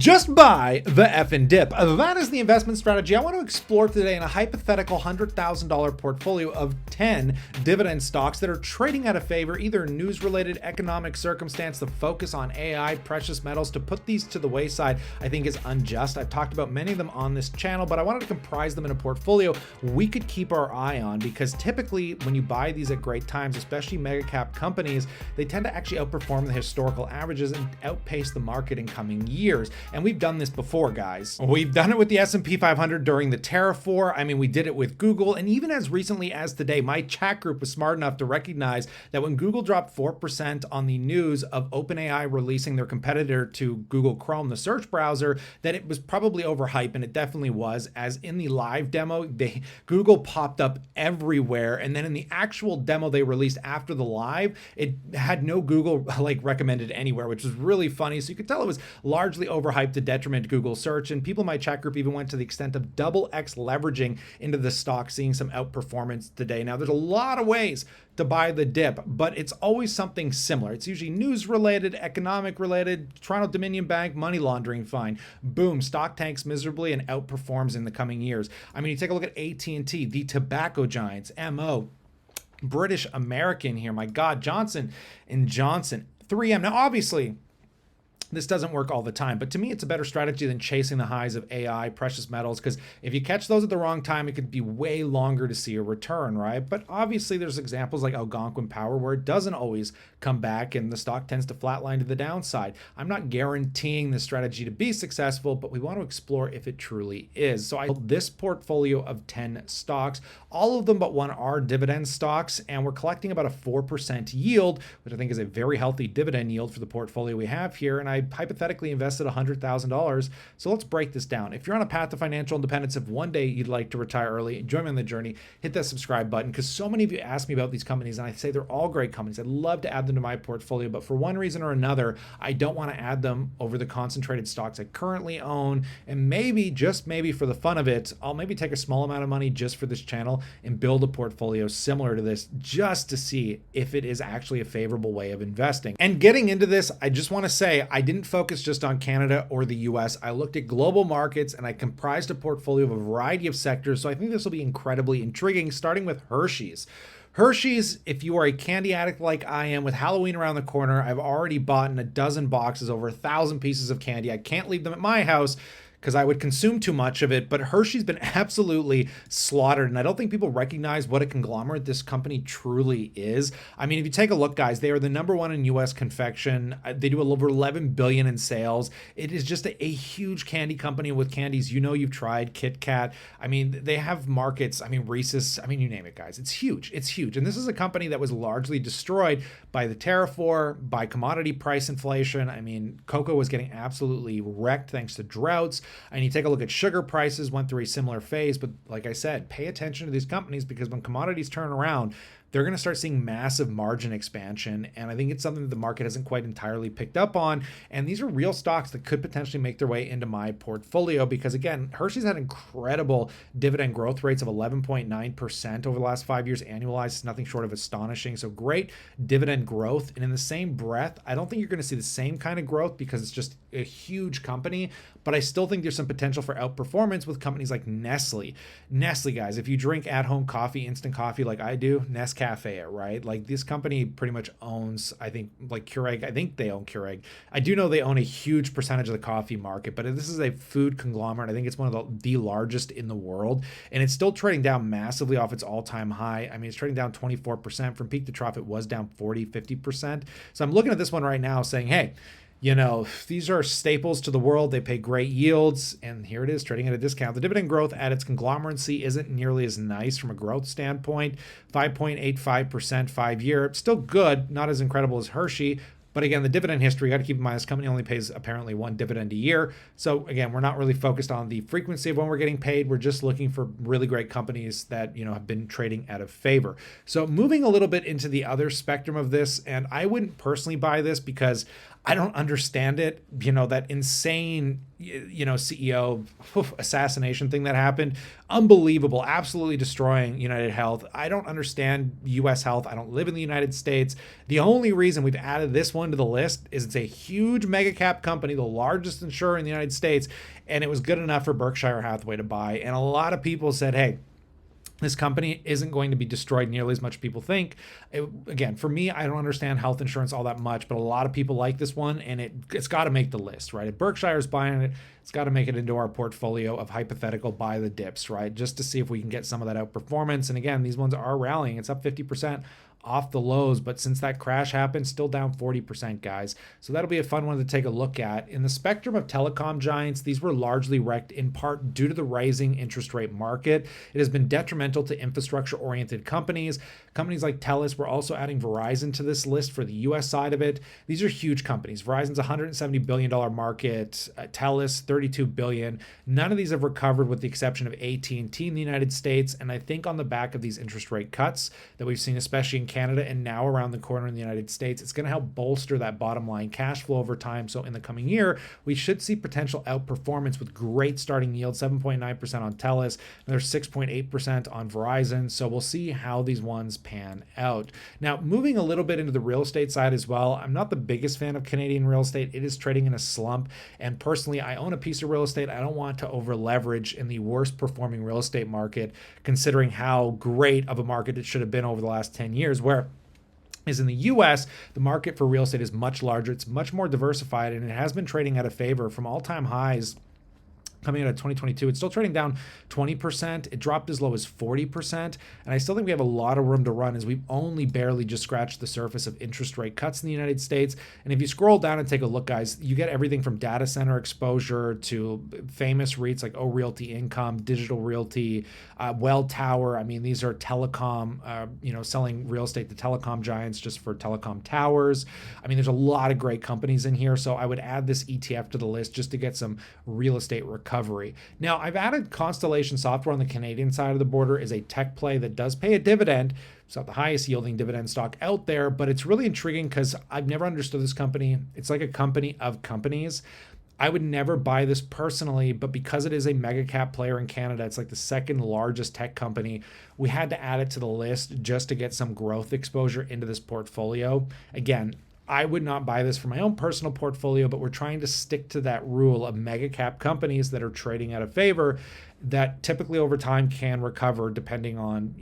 Just buy the effing dip. That is the investment strategy I want to explore today in a hypothetical $100,000 portfolio of 10 dividend stocks that are trading out of favor, either news-related economic circumstance, the focus on AI, precious metals. To put these to the wayside, I think is unjust. I've talked about many of them on this channel, but I wanted to comprise them in a portfolio we could keep our eye on, because typically when you buy these at great times, especially mega cap companies, they tend to actually outperform the historical averages and outpace the market in coming years. And we've done this before, guys. We've done it with the S&P 500 during the tariff war. I mean, we did it with Google. And even as recently as today, my chat group was smart enough to recognize that when Google dropped 4% on the news of OpenAI releasing their competitor to Google Chrome, the search browser, that it was probably overhyped, and it definitely was, as in the live demo, Google popped up everywhere. And then in the actual demo they released after the live, it had no Google recommended anywhere, which was really funny. So you could tell it was largely overhyped to detriment Google search. And people in my chat group even went to the extent of double X leveraging into the stock, seeing some outperformance today. Now, there's a lot of ways to buy the dip, but it's always something similar. It's usually news related, economic related. Toronto Dominion Bank, money laundering fine. Boom, stock tanks miserably and outperforms in the coming years. I mean, you take a look at AT&T, the tobacco giants, MO, British American here. My God, Johnson & Johnson, 3M. Now, obviously, this doesn't work all the time, but to me, it's a better strategy than chasing the highs of AI, precious metals, because if you catch those at the wrong time, it could be way longer to see a return, right? But obviously, there's examples like Algonquin Power where it doesn't always come back and the stock tends to flatline to the downside. I'm not guaranteeing this strategy to be successful, but we want to explore if it truly is. So I built this portfolio of 10 stocks. All of them but one are dividend stocks, and we're collecting about a 4% yield, which I think is a very healthy dividend yield for the portfolio we have here. And I hypothetically invested $100,000. So let's break this down. If you're on a path to financial independence, if one day you'd like to retire early, join me on the journey, hit that subscribe button, because so many of you ask me about these companies and I say they're all great companies. I'd love to add them to my portfolio, but for one reason or another, I don't want to add them over the concentrated stocks I currently own. And maybe, just maybe for the fun of it, I'll maybe take a small amount of money just for this channel and build a portfolio similar to this, just to see if it is actually a favorable way of investing. And getting into this, I just want to say I didn't focus just on Canada or the US. I looked at global markets and I comprised a portfolio of a variety of sectors. So I think this will be incredibly intriguing, starting with Hershey's. Hershey's, if you are a candy addict like I am, with Halloween around the corner, I've already bought in a dozen boxes, over 1,000 pieces of candy. I can't leave them at my house because I would consume too much of it, but Hershey's been absolutely slaughtered, and I don't think people recognize what a conglomerate this company truly is. I mean, if you take a look, guys, they are the number one in U.S. confection. They do over $11 billion in sales. It is just a huge candy company with candies you've tried, Kit Kat. I mean, they have markets. I mean, Reese's. I mean, you name it, guys. It's huge. It's huge, and this is a company that was largely destroyed by the tariff war, by commodity price inflation. I mean, cocoa was getting absolutely wrecked thanks to droughts. And you take a look at sugar prices, went through a similar phase. But like I said, pay attention to these companies, because when commodities turn around, they're going to start seeing massive margin expansion. And I think it's something that the market hasn't quite entirely picked up on. And these are real stocks that could potentially make their way into my portfolio, because again, Hershey's had incredible dividend growth rates of 11.9% over the last 5 years annualized. It's nothing short of astonishing. So great dividend growth. And in the same breath, I don't think you're going to see the same kind of growth because it's just a huge company, but I still think there's some potential for outperformance with companies like Nestle. Nestle, guys, if you drink at-home coffee, instant coffee like I do, Nescafe it, right? Like, this company pretty much owns, I think, like Keurig. I think they own Keurig. I do know they own a huge percentage of the coffee market, but this is a food conglomerate. I think it's one of the largest in the world, and it's still trading down massively off its all-time high. I mean, it's trading down 24%. From peak to trough, it was down 40-50%. So I'm looking at this one right now saying, hey, these are staples to the world. They pay great yields, and here it is trading at a discount. The dividend growth at its conglomeracy isn't nearly as nice from a growth standpoint. 5.85% 5-year. Still good, not as incredible as Hershey. But again, the dividend history, you got to keep in mind, this company only pays apparently one dividend a year. So again, we're not really focused on the frequency of when we're getting paid. We're just looking for really great companies that, have been trading out of favor. So moving a little bit into the other spectrum of this, and I wouldn't personally buy this because I don't understand it. That insane, CEO assassination thing that happened, unbelievable, absolutely destroying United Health. I don't understand US Health. I don't live in the United States. The only reason we've added this one to the list is it's a huge mega cap company, the largest insurer in the United States, and it was good enough for Berkshire Hathaway to buy. And a lot of people said, hey, this company isn't going to be destroyed nearly as much as people think. Again, for me, I don't understand health insurance all that much, but a lot of people like this one, and it's got to make the list, right? If Berkshire's buying it, it's got to make it into our portfolio of hypothetical buy the dips, right? Just to see if we can get some of that outperformance. And again, these ones are rallying. It's up 50% off the lows, but since that crash happened, still down 40%, guys. So that'll be a fun one to take a look at. In the spectrum of telecom giants, these were largely wrecked in part due to the rising interest rate market. It has been detrimental to infrastructure-oriented companies. Companies like TELUS, we're also adding Verizon to this list for the US side of it. These are huge companies. Verizon's a $170 billion market, TELUS, $32 billion. None of these have recovered with the exception of AT&T in the United States. And I think on the back of these interest rate cuts that we've seen, especially in Canada and now around the corner in the United States, it's going to help bolster that bottom line cash flow over time. So in the coming year, we should see potential outperformance with great starting yield, 7.9% on TELUS, another 6.8% on Verizon. So we'll see how these ones pan out. Now, moving a little bit into the real estate side as well, I'm not the biggest fan of Canadian real estate. It is trading in a slump. And personally, I own a piece of real estate. I don't want to over leverage in the worst performing real estate market, considering how great of a market it should have been over the last 10 years, where is in the US, the market for real estate is much larger. It's much more diversified, and it has been trading at a favor from all-time highs coming out of 2022. It's still trading down 20%. It dropped as low as 40%. And I still think we have a lot of room to run as we've only barely just scratched the surface of interest rate cuts in the United States. And if you scroll down and take a look, guys, you get everything from data center exposure to famous REITs like O Realty Income, Digital Realty, Welltower. I mean, these are telecom, selling real estate to telecom giants just for telecom towers. I mean, there's a lot of great companies in here. So I would add this ETF to the list just to get some real estate recovery. Now, I've added Constellation Software on the Canadian side of the border is a tech play that does pay a dividend. It's not the highest yielding dividend stock out there, but it's really intriguing because I've never understood this company. It's like a company of companies. I would never buy this personally, but because it is a mega cap player in Canada, it's like the second largest tech company. We had to add it to the list just to get some growth exposure into this portfolio. Again, I would not buy this for my own personal portfolio, but we're trying to stick to that rule of mega cap companies that are trading out of favor that typically over time can recover depending on,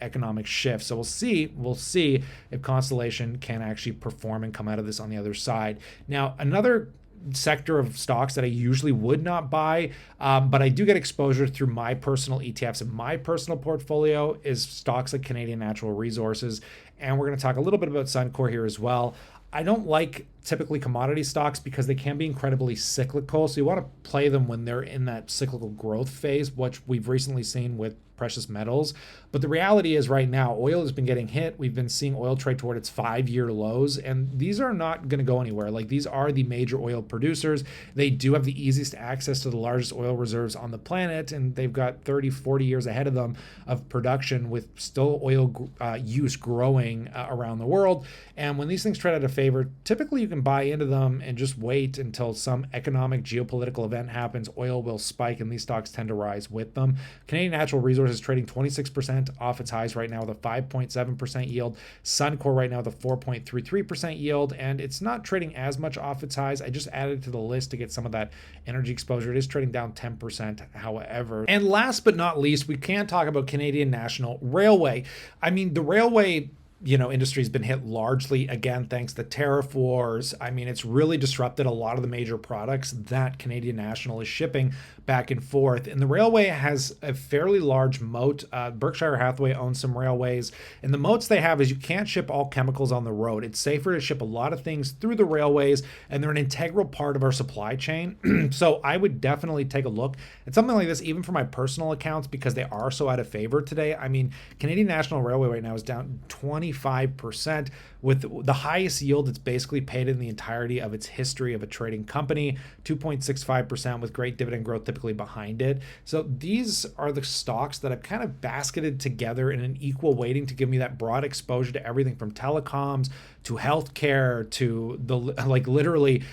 economic shifts. So we'll see if Constellation can actually perform and come out of this on the other side. Now, another sector of stocks that I usually would not buy, but I do get exposure through my personal ETFs and my personal portfolio is stocks like Canadian Natural Resources. And we're going to talk a little bit about Suncor here as well. I don't like typically commodity stocks because they can be incredibly cyclical. So you want to play them when they're in that cyclical growth phase, which we've recently seen with precious metals. But the reality is right now, oil has been getting hit. We've been seeing oil trade toward its 5-year lows, and these are not going to go anywhere. Like, these are the major oil producers. They do have the easiest access to the largest oil reserves on the planet, and they've got 30, 40 years ahead of them of production with still oil use growing around the world. And when these things trade out of favor, typically you can buy into them and just wait until some economic geopolitical event happens. Oil will spike, and these stocks tend to rise with them. Canadian Natural Resources is trading 26% off its highs right now with a 5.7% yield. Suncor right now with a 4.33% yield, and it's not trading as much off its highs. I just added it to the list to get some of that energy exposure. It is trading down 10%, however. And last but not least, we can't talk about Canadian National Railway. I mean, the railway industry has been hit largely, again, thanks to tariff wars. I mean, it's really disrupted a lot of the major products that Canadian National is shipping back and forth. And the railway has a fairly large moat. Berkshire Hathaway owns some railways. And the moats they have is you can't ship all chemicals on the road. It's safer to ship a lot of things through the railways, and they're an integral part of our supply chain. So I would definitely take a look at something like this, even for my personal accounts, because they are so out of favor today. I mean, Canadian National Railway right now is down 20% 25%, with the highest yield it's basically paid in the entirety of its history of a trading company, 2.65%, with great dividend growth typically behind it. So these are the stocks that I've kind of basketed together in an equal weighting to give me that broad exposure to everything from telecoms to healthcare to the literally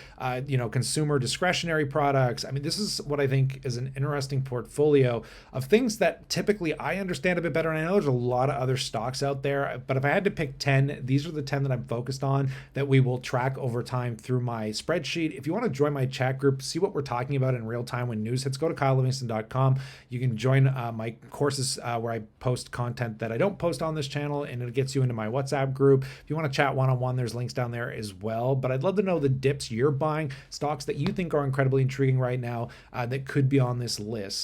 consumer discretionary products. I mean, this is what I think is an interesting portfolio of things that typically I understand a bit better. And I know there's a lot of other stocks out there, but if I had to pick 10, these are the 10 that I'm focused on that we will track over time through my spreadsheet. If you want to join my chat group, see what we're talking about in real time when news hits, go to kylelivingston.com. You can join my courses where I post content that I don't post on this channel, and it gets you into my WhatsApp group. If you want to chat one-on-one, there's links down there as well. But I'd love to know the dips you're buying, stocks that you think are incredibly intriguing right now that could be on this list.